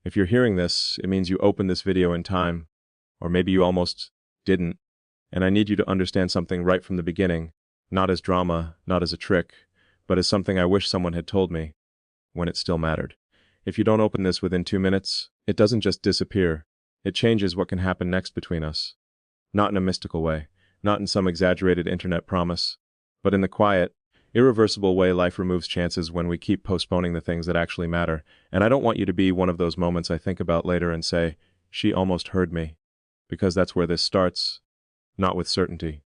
If you're hearing this, it means you opened this video in time, or maybe you almost didn't, and I need you to understand something right from the beginning, not as drama, not as a trick, but as something I wish someone had told me, when it still mattered. If you don't open this within 2 minutes, it doesn't just disappear, it changes what can happen next between us. Not in a mystical way, not in some exaggerated internet promise, but in the quiet, irreversible way life removes chances when we keep postponing the things that actually matter. And I don't want you to be one of those moments I think about later and say, she almost heard me. Because that's where this starts, not with certainty,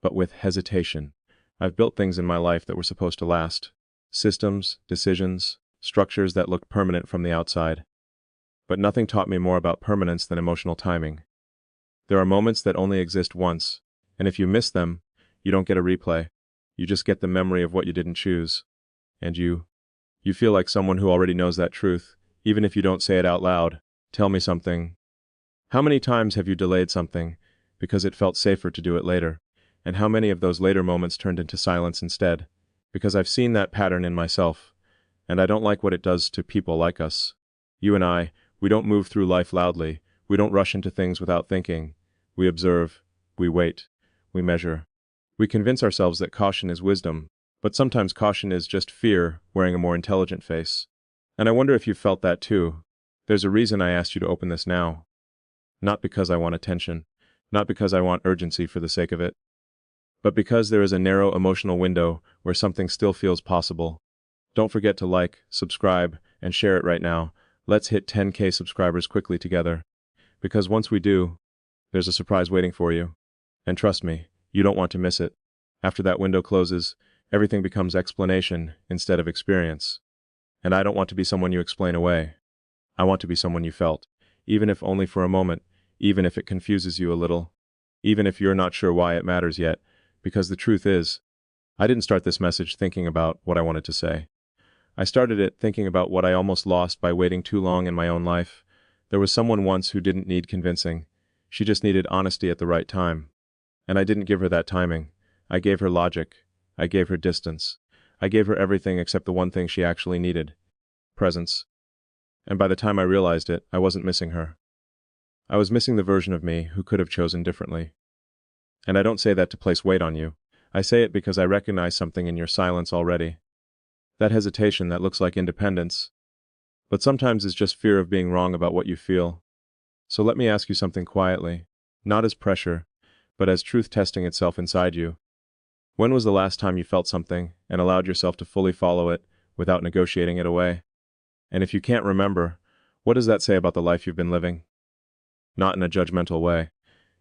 but with hesitation. I've built things in my life that were supposed to last. Systems, decisions, structures that looked permanent from the outside. But nothing taught me more about permanence than emotional timing. There are moments that only exist once, and if you miss them, you don't get a replay. You just get the memory of what you didn't choose. And you feel like someone who already knows that truth, even if you don't say it out loud. Tell me something. How many times have you delayed something because it felt safer to do it later? And how many of those later moments turned into silence instead? Because I've seen that pattern in myself, and I don't like what it does to people like us. You and I, we don't move through life loudly. We don't rush into things without thinking. We observe, we wait, we measure. We convince ourselves that caution is wisdom, but sometimes caution is just fear wearing a more intelligent face. And I wonder if you've felt that too. There's a reason I asked you to open this now. Not because I want attention, not because I want urgency for the sake of it, but because there is a narrow emotional window where something still feels possible. Don't forget to like, subscribe, and share it right now. Let's hit 10K subscribers quickly together. Because once we do, there's a surprise waiting for you. And trust me, you don't want to miss it. After that window closes, everything becomes explanation instead of experience. And I don't want to be someone you explain away. I want to be someone you felt, even if only for a moment, even if it confuses you a little, even if you're not sure why it matters yet, because the truth is, I didn't start this message thinking about what I wanted to say. I started it thinking about what I almost lost by waiting too long in my own life. There was someone once who didn't need convincing. She just needed honesty at the right time. And I didn't give her that timing. I gave her logic. I gave her distance. I gave her everything except the one thing she actually needed. Presence. And by the time I realized it, I wasn't missing her. I was missing the version of me who could have chosen differently. And I don't say that to place weight on you. I say it because I recognize something in your silence already. That hesitation that looks like independence, but sometimes is just fear of being wrong about what you feel. So let me ask you something quietly, not as pressure, but as truth testing itself inside you. When was the last time you felt something and allowed yourself to fully follow it without negotiating it away? And if you can't remember, what does that say about the life you've been living? Not in a judgmental way,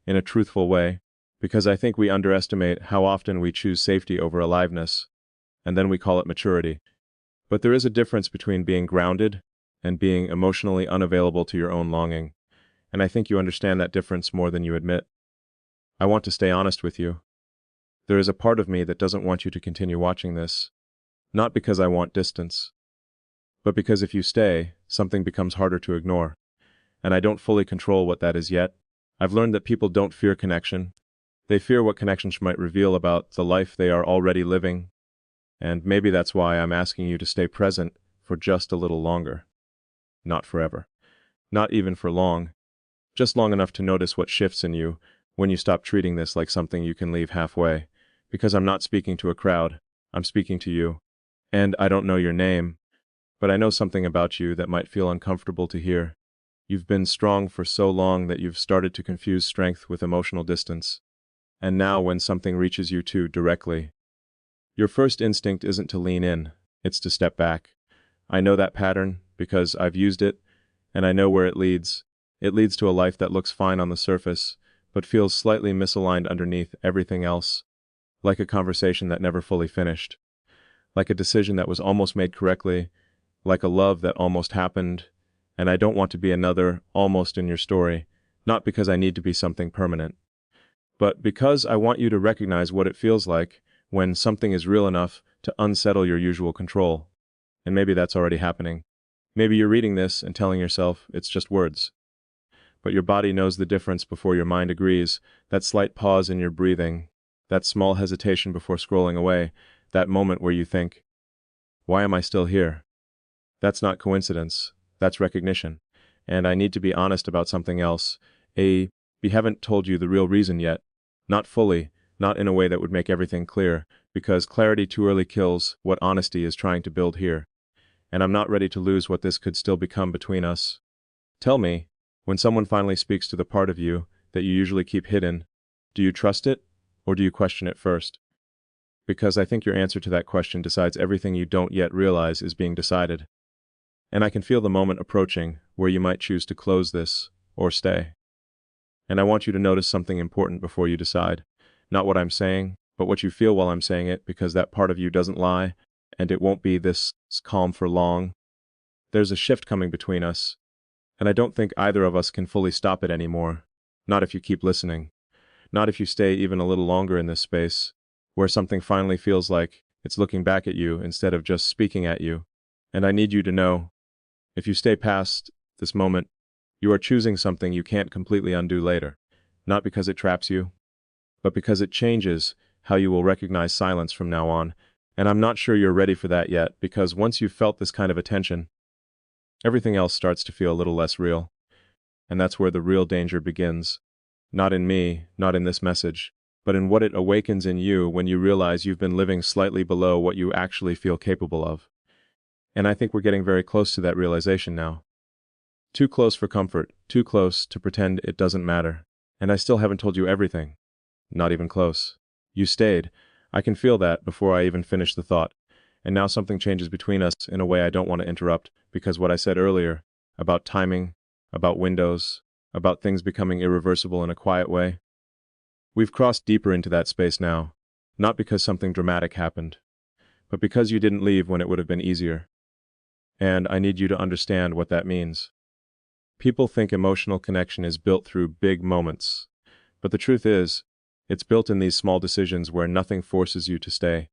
in a truthful way, because I think we underestimate how often we choose safety over aliveness, and then we call it maturity. But there is a difference between being grounded and being emotionally unavailable to your own longing, and I think you understand that difference more than you admit. I want to stay honest with you. There is a part of me that doesn't want you to continue watching this, not because I want distance, but because if you stay, something becomes harder to ignore, and I don't fully control what that is yet. I've learned that people don't fear connection. They fear what connections might reveal about the life they are already living, and maybe that's why I'm asking you to stay present for just a little longer. Not forever. Not even for long. Just long enough to notice what shifts in you when you stop treating this like something you can leave halfway. Because I'm not speaking to a crowd, I'm speaking to you. And I don't know your name, but I know something about you that might feel uncomfortable to hear. You've been strong for so long that you've started to confuse strength with emotional distance. And now when something reaches you too directly, your first instinct isn't to lean in, it's to step back. I know that pattern because I've used it, and I know where it leads. It leads to a life that looks fine on the surface, but feels slightly misaligned underneath everything else. Like a conversation that never fully finished. Like a decision that was almost made correctly. Like a love that almost happened. And I don't want to be another almost in your story, not because I need to be something permanent, but because I want you to recognize what it feels like when something is real enough to unsettle your usual control. And maybe that's already happening. Maybe you're reading this and telling yourself it's just words. But your body knows the difference before your mind agrees, that slight pause in your breathing, that small hesitation before scrolling away, that moment where you think, why am I still here? That's not coincidence. That's recognition. And I need to be honest about something else. We haven't told you the real reason yet. Not fully, not in a way that would make everything clear, because clarity too early kills what honesty is trying to build here. And I'm not ready to lose what this could still become between us. Tell me, when someone finally speaks to the part of you that you usually keep hidden, do you trust it, or do you question it first? Because I think your answer to that question decides everything you don't yet realize is being decided. And I can feel the moment approaching where you might choose to close this, or stay. And I want you to notice something important before you decide. Not what I'm saying, but what you feel while I'm saying it, because that part of you doesn't lie, and it won't be this calm for long. There's a shift coming between us, and I don't think either of us can fully stop it anymore. Not if you keep listening. Not if you stay even a little longer in this space, where something finally feels like it's looking back at you instead of just speaking at you. And I need you to know, if you stay past this moment, you are choosing something you can't completely undo later. Not because it traps you, but because it changes how you will recognize silence from now on. And I'm not sure you're ready for that yet, because once you've felt this kind of attention, everything else starts to feel a little less real. And that's where the real danger begins. Not in me, not in this message, but in what it awakens in you when you realize you've been living slightly below what you actually feel capable of. And I think we're getting very close to that realization now. Too close for comfort, too close to pretend it doesn't matter. And I still haven't told you everything. Not even close. You stayed. I can feel that before I even finished the thought. And now something changes between us in a way I don't want to interrupt, because what I said earlier, about timing, about windows, about things becoming irreversible in a quiet way, we've crossed deeper into that space now, not because something dramatic happened, but because you didn't leave when it would have been easier. And I need you to understand what that means. People think emotional connection is built through big moments, but the truth is, it's built in these small decisions where nothing forces you to stay.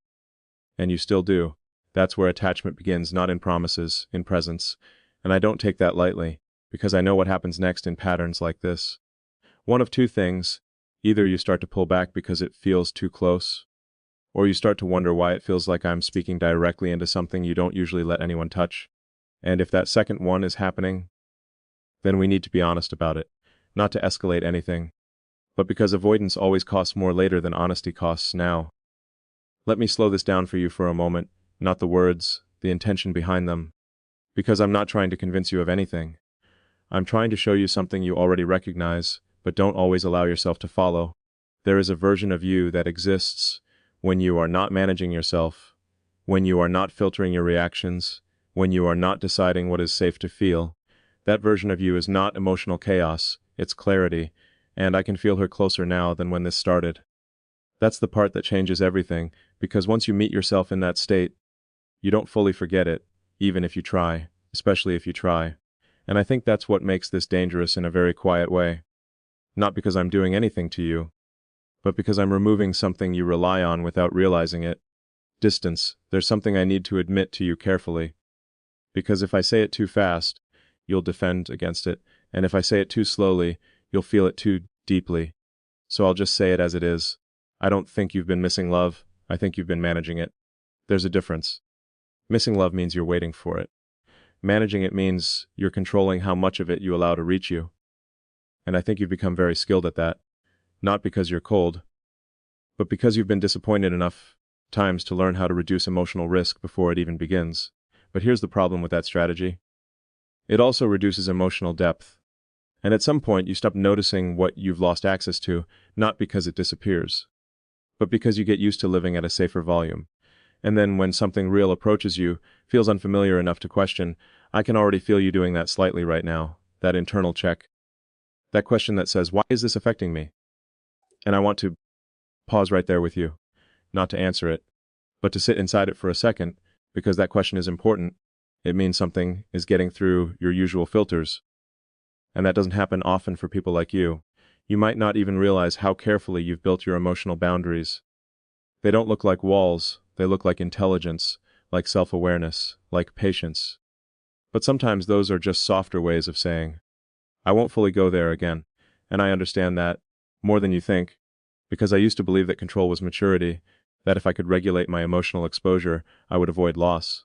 And you still do. That's where attachment begins, not in promises, in presence. And I don't take that lightly, because I know what happens next in patterns like this. One of two things: either you start to pull back because it feels too close, or you start to wonder why it feels like I'm speaking directly into something you don't usually let anyone touch. And if that second one is happening, then we need to be honest about it, not to escalate anything, but because avoidance always costs more later than honesty costs now. Let me slow this down for you for a moment, not the words, the intention behind them, because I'm not trying to convince you of anything. I'm trying to show you something you already recognize, but don't always allow yourself to follow. There is a version of you that exists when you are not managing yourself, when you are not filtering your reactions, when you are not deciding what is safe to feel. That version of you is not emotional chaos, it's clarity, and I can feel her closer now than when this started. That's the part that changes everything, because once you meet yourself in that state, you don't fully forget it, even if you try, especially if you try. And I think that's what makes this dangerous in a very quiet way. Not because I'm doing anything to you, but because I'm removing something you rely on without realizing it. Distance. There's something I need to admit to you carefully. Because if I say it too fast, you'll defend against it, and if I say it too slowly, you'll feel it too deeply. So I'll just say it as it is. I don't think you've been missing love, I think you've been managing it. There's a difference. Missing love means you're waiting for it. Managing it means you're controlling how much of it you allow to reach you. And I think you've become very skilled at that. Not because you're cold, but because you've been disappointed enough times to learn how to reduce emotional risk before it even begins. But here's the problem with that strategy. It also reduces emotional depth. And at some point you stop noticing what you've lost access to, not because it disappears, but because you get used to living at a safer volume. And then when something real approaches you, feels unfamiliar enough to question, I can already feel you doing that slightly right now, that internal check. That question that says, why is this affecting me? And I want to pause right there with you, not to answer it, but to sit inside it for a second, because that question is important. It means something is getting through your usual filters. And that doesn't happen often for people like you. You might not even realize how carefully you've built your emotional boundaries. They don't look like walls, they look like intelligence, like self-awareness, like patience. But sometimes those are just softer ways of saying, I won't fully go there again. And I understand that, more than you think, because I used to believe that control was maturity, that if I could regulate my emotional exposure, I would avoid loss.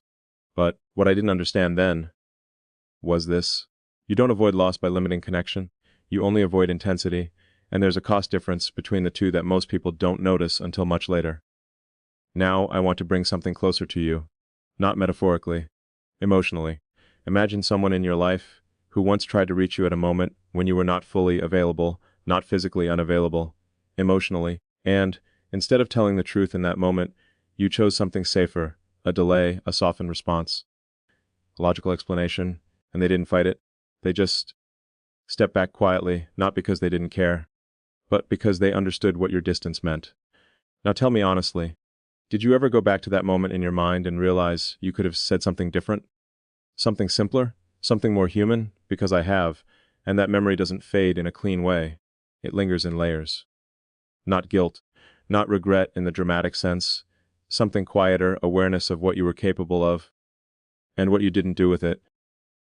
But what I didn't understand then was this. You don't avoid loss by limiting connection. You only avoid intensity, and there's a cost difference between the two that most people don't notice until much later. Now I want to bring something closer to you, not metaphorically, emotionally. Imagine someone in your life who once tried to reach you at a moment when you were not fully available, not physically unavailable, emotionally, and, instead of telling the truth in that moment, you chose something safer, a delay, a softened response. A logical explanation, and they didn't fight it. They just stepped back quietly, not because they didn't care, but because they understood what your distance meant. Now tell me honestly, did you ever go back to that moment in your mind and realize you could have said something different? Something simpler? Something more human? Because I have, and that memory doesn't fade in a clean way. It lingers in layers. Not guilt, not regret in the dramatic sense, something quieter, awareness of what you were capable of, and what you didn't do with it.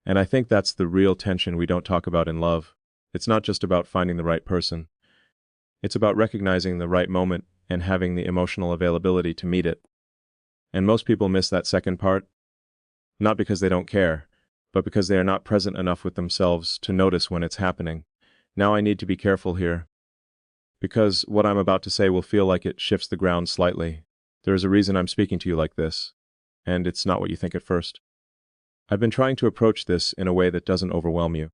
And I think that's the real tension we don't talk about in love. It's not just about finding the right person. It's about recognizing the right moment and having the emotional availability to meet it. And most people miss that second part, not because they don't care, but because they are not present enough with themselves to notice when it's happening. Now I need to be careful here, because what I'm about to say will feel like it shifts the ground slightly. There is a reason I'm speaking to you like this, and it's not what you think at first. I've been trying to approach this in a way that doesn't overwhelm you,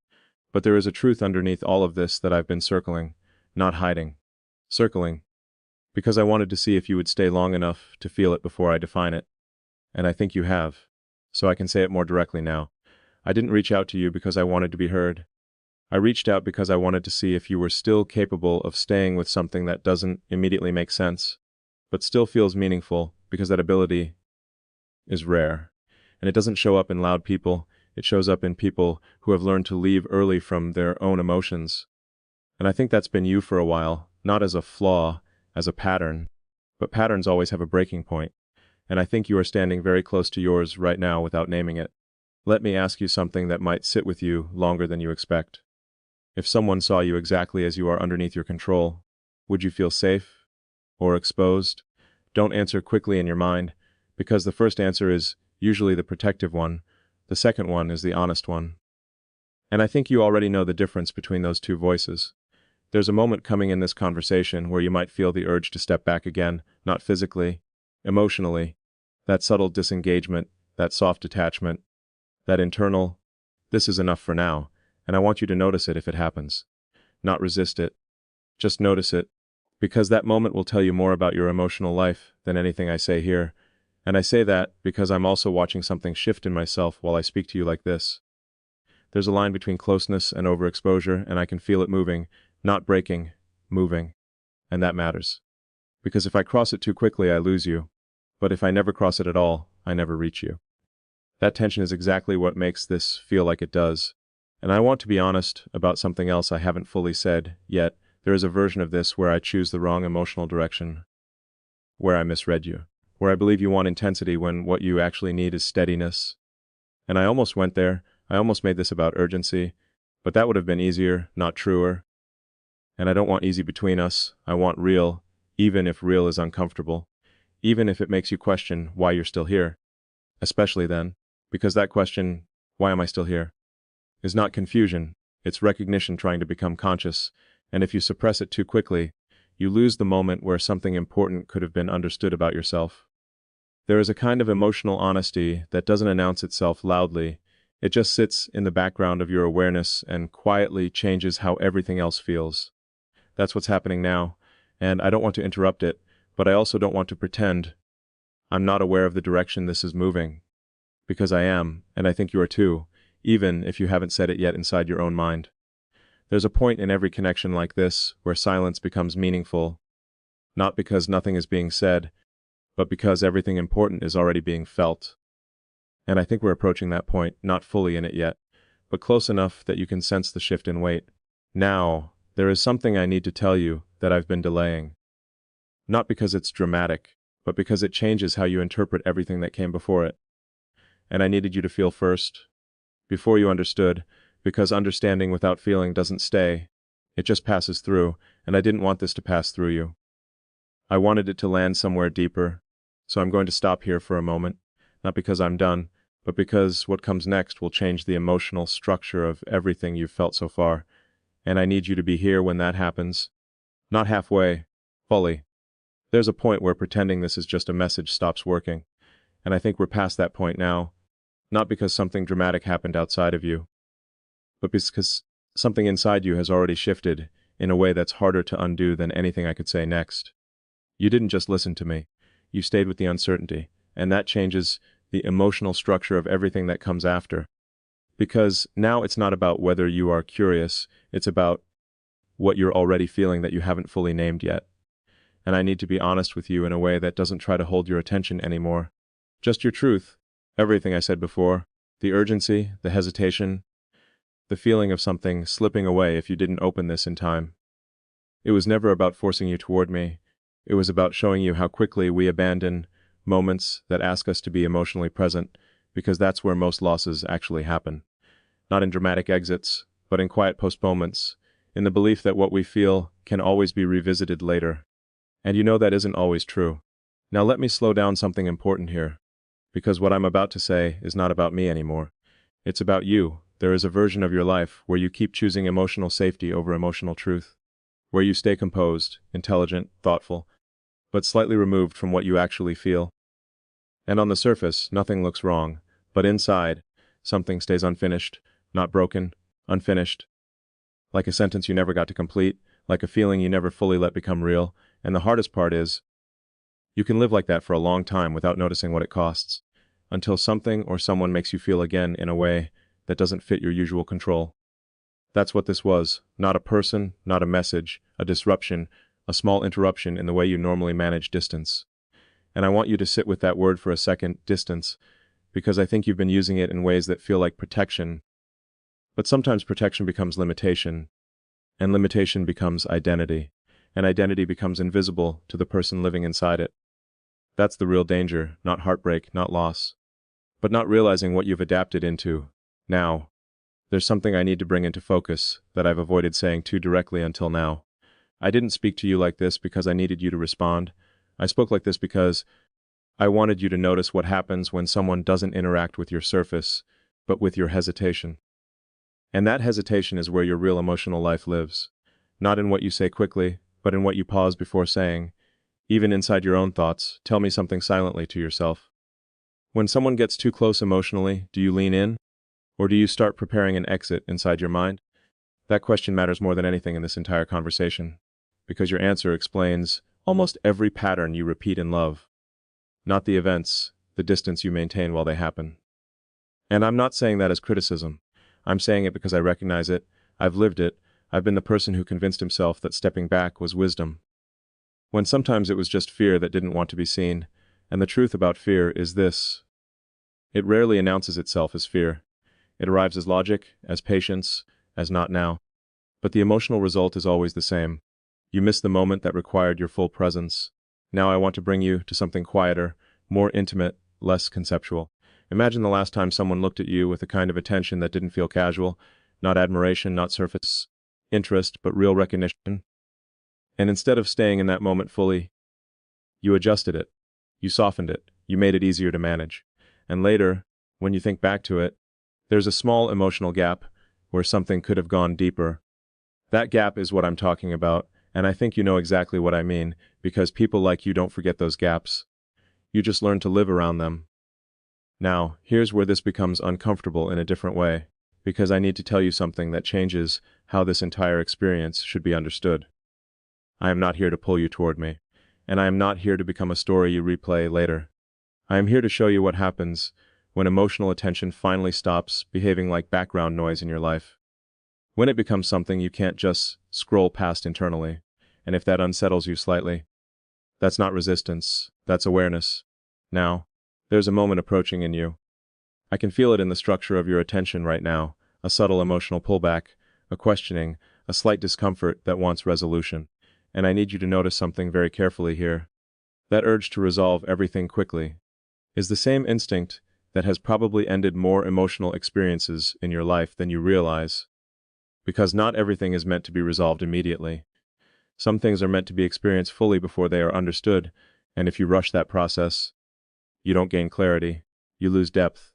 but there is a truth underneath all of this that I've been circling, not hiding. Circling, because I wanted to see if you would stay long enough to feel it before I define it. And I think you have, so I can say it more directly now. I didn't reach out to you because I wanted to be heard. I reached out because I wanted to see if you were still capable of staying with something that doesn't immediately make sense, but still feels meaningful, because that ability is rare. And it doesn't show up in loud people, it shows up in people who have learned to leave early from their own emotions. And I think that's been you for a while, not as a flaw, as a pattern. But patterns always have a breaking point, and I think you are standing very close to yours right now without naming it. Let me ask you something that might sit with you longer than you expect. If someone saw you exactly as you are underneath your control, would you feel safe or exposed? Don't answer quickly in your mind, because the first answer is usually the protective one, the second one is the honest one. And I think you already know the difference between those two voices. There's a moment coming in this conversation where you might feel the urge to step back again, not physically, emotionally, that subtle disengagement, that soft detachment, that internal, this is enough for now, and I want you to notice it if it happens. Not resist it, just notice it, because that moment will tell you more about your emotional life than anything I say here, and I say that because I'm also watching something shift in myself while I speak to you like this. There's a line between closeness and overexposure, and I can feel it moving, not breaking, moving, and that matters. Because if I cross it too quickly, I lose you, but if I never cross it at all, I never reach you. That tension is exactly what makes this feel like it does. And I want to be honest about something else I haven't fully said yet. There is a version of this where I choose the wrong emotional direction, where I misread you, where I believe you want intensity when what you actually need is steadiness. And I almost went there, I almost made this about urgency, but that would have been easier, not truer. And I don't want easy between us, I want real, even if real is uncomfortable, even if it makes you question why you're still here. Especially then, because that question, why am I still here, is not confusion, it's recognition trying to become conscious, and if you suppress it too quickly, you lose the moment where something important could have been understood about yourself. There is a kind of emotional honesty that doesn't announce itself loudly, it just sits in the background of your awareness and quietly changes how everything else feels. That's what's happening now, and I don't want to interrupt it, but I also don't want to pretend I'm not aware of the direction this is moving. Because I am, and I think you are too, even if you haven't said it yet inside your own mind. There's a point in every connection like this where silence becomes meaningful, not because nothing is being said, but because everything important is already being felt. And I think we're approaching that point, not fully in it yet, but close enough that you can sense the shift in weight. Now, there is something I need to tell you that I've been delaying. Not because it's dramatic, but because it changes how you interpret everything that came before it. And I needed you to feel first, before you understood, because understanding without feeling doesn't stay, it just passes through, and I didn't want this to pass through you. I wanted it to land somewhere deeper, so I'm going to stop here for a moment, not because I'm done, but because what comes next will change the emotional structure of everything you've felt so far, and I need you to be here when that happens. Not halfway, fully. There's a point where pretending this is just a message stops working, and I think we're past that point now, not because something dramatic happened outside of you, but because something inside you has already shifted in a way that's harder to undo than anything I could say next. You didn't just listen to me, you stayed with the uncertainty, and that changes the emotional structure of everything that comes after. Because now it's not about whether you are curious, it's about what you're already feeling that you haven't fully named yet. And I need to be honest with you in a way that doesn't try to hold your attention anymore. Just your truth, everything I said before, the urgency, the hesitation, the feeling of something slipping away if you didn't open this in time. It was never about forcing you toward me. It was about showing you how quickly we abandon moments that ask us to be emotionally present, because that's where most losses actually happen. Not in dramatic exits, but in quiet postponements, in the belief that what we feel can always be revisited later. And you know that isn't always true. Now let me slow down something important here, because what I'm about to say is not about me anymore. It's about you. There is a version of your life where you keep choosing emotional safety over emotional truth, where you stay composed, intelligent, thoughtful, but slightly removed from what you actually feel. And on the surface, nothing looks wrong, but inside, something stays unfinished, not broken, unfinished. Like a sentence you never got to complete, like a feeling you never fully let become real, and the hardest part is, you can live like that for a long time without noticing what it costs, until something or someone makes you feel again in a way that doesn't fit your usual control. That's what this was, not a person, not a message, a disruption, a small interruption in the way you normally manage distance. And I want you to sit with that word for a second, distance, because I think you've been using it in ways that feel like protection. But sometimes protection becomes limitation, and limitation becomes identity, and identity becomes invisible to the person living inside it. That's the real danger, not heartbreak, not loss, but not realizing what you've adapted into. Now, there's something I need to bring into focus that I've avoided saying too directly until now. I didn't speak to you like this because I needed you to respond. I spoke like this because I wanted you to notice what happens when someone doesn't interact with your surface, but with your hesitation. And that hesitation is where your real emotional life lives. Not in what you say quickly, but in what you pause before saying. Even inside your own thoughts, tell me something silently to yourself. When someone gets too close emotionally, do you lean in? Or do you start preparing an exit inside your mind? That question matters more than anything in this entire conversation, because your answer explains almost every pattern you repeat in love. Not the events, the distance you maintain while they happen. And I'm not saying that as criticism. I'm saying it because I recognize it, I've lived it, I've been the person who convinced himself that stepping back was wisdom, when sometimes it was just fear that didn't want to be seen. And the truth about fear is this: it rarely announces itself as fear. It arrives as logic, as patience, as not now. But the emotional result is always the same. You miss the moment that required your full presence. Now I want to bring you to something quieter, more intimate, less conceptual. Imagine the last time someone looked at you with a kind of attention that didn't feel casual, not admiration, not surface interest, but real recognition. And instead of staying in that moment fully, you adjusted it, you softened it, you made it easier to manage. And later, when you think back to it, there's a small emotional gap where something could have gone deeper. That gap is what I'm talking about, and I think you know exactly what I mean, because people like you don't forget those gaps. You just learn to live around them. Now, here's where this becomes uncomfortable in a different way, because I need to tell you something that changes how this entire experience should be understood. I am not here to pull you toward me, and I am not here to become a story you replay later. I am here to show you what happens when emotional attention finally stops behaving like background noise in your life. When it becomes something you can't just scroll past internally, and if that unsettles you slightly, that's not resistance, that's awareness. Now, there's a moment approaching in you. I can feel it in the structure of your attention right now, a subtle emotional pullback, a questioning, a slight discomfort that wants resolution. And I need you to notice something very carefully here. That urge to resolve everything quickly is the same instinct that has probably ended more emotional experiences in your life than you realize. Because not everything is meant to be resolved immediately. Some things are meant to be experienced fully before they are understood, and if you rush that process, you don't gain clarity, you lose depth.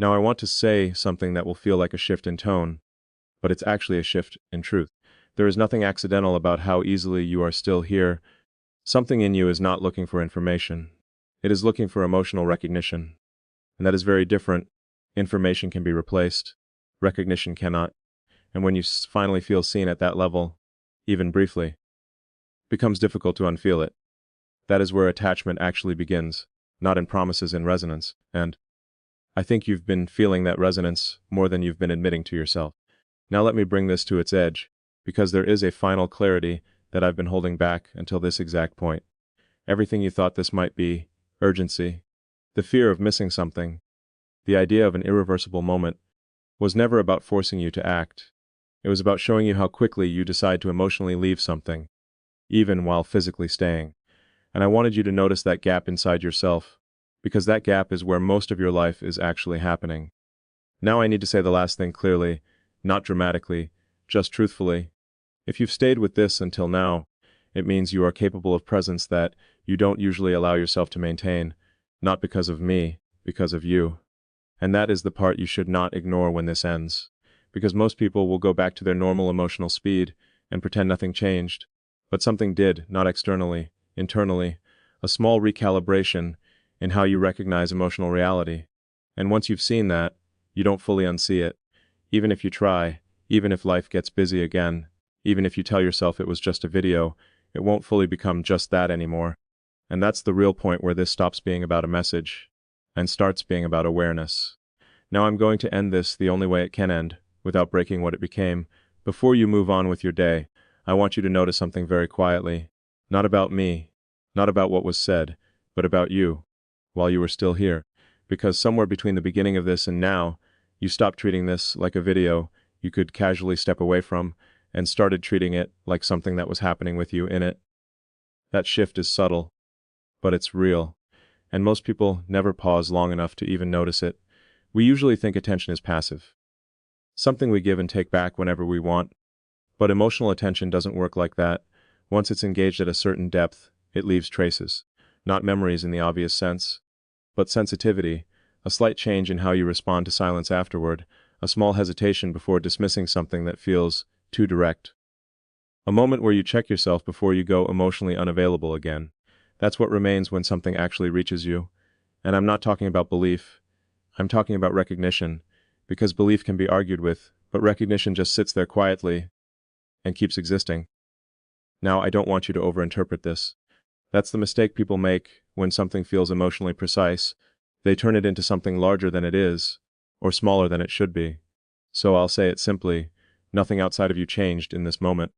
Now I want to say something that will feel like a shift in tone, but it's actually a shift in truth. There is nothing accidental about how easily you are still here. Something in you is not looking for information. It is looking for emotional recognition. And that is very different. Information can be replaced. Recognition cannot. And when you finally feel seen at that level, even briefly, it becomes difficult to unfeel it. That is where attachment actually begins, not in promises in resonance. And I think you've been feeling that resonance more than you've been admitting to yourself. Now let me bring this to its edge, because there is a final clarity that I've been holding back until this exact point. Everything you thought this might be, urgency, the fear of missing something, the idea of an irreversible moment, was never about forcing you to act. It was about showing you how quickly you decide to emotionally leave something, even while physically staying. And I wanted you to notice that gap inside yourself, because that gap is where most of your life is actually happening. Now I need to say the last thing clearly, not dramatically, just truthfully. If you've stayed with this until now, it means you are capable of presence that you don't usually allow yourself to maintain, not because of me, because of you. And that is the part you should not ignore when this ends, because most people will go back to their normal emotional speed and pretend nothing changed. But something did, not externally, internally, a small recalibration in how you recognize emotional reality. And once you've seen that, you don't fully unsee it. Even if you try, even if life gets busy again, even if you tell yourself it was just a video, it won't fully become just that anymore. And that's the real point where this stops being about a message and starts being about awareness. Now I'm going to end this the only way it can end, without breaking what it became. Before you move on with your day, I want you to notice something very quietly. Not about me, not about what was said, but about you, while you were still here. Because somewhere between the beginning of this and now, you stopped treating this like a video you could casually step away from, and started treating it like something that was happening with you in it. That shift is subtle, but it's real. And most people never pause long enough to even notice it. We usually think attention is passive, something we give and take back whenever we want. But emotional attention doesn't work like that. Once it's engaged at a certain depth, it leaves traces. Not memories in the obvious sense, but sensitivity, a slight change in how you respond to silence afterward, a small hesitation before dismissing something that feels too direct. A moment where you check yourself before you go emotionally unavailable again. That's what remains when something actually reaches you. And I'm not talking about belief. I'm talking about recognition, because belief can be argued with, but recognition just sits there quietly and keeps existing. Now, I don't want you to overinterpret this. That's the mistake people make when something feels emotionally precise. They turn it into something larger than it is, or smaller than it should be. So I'll say it simply, nothing outside of you changed in this moment.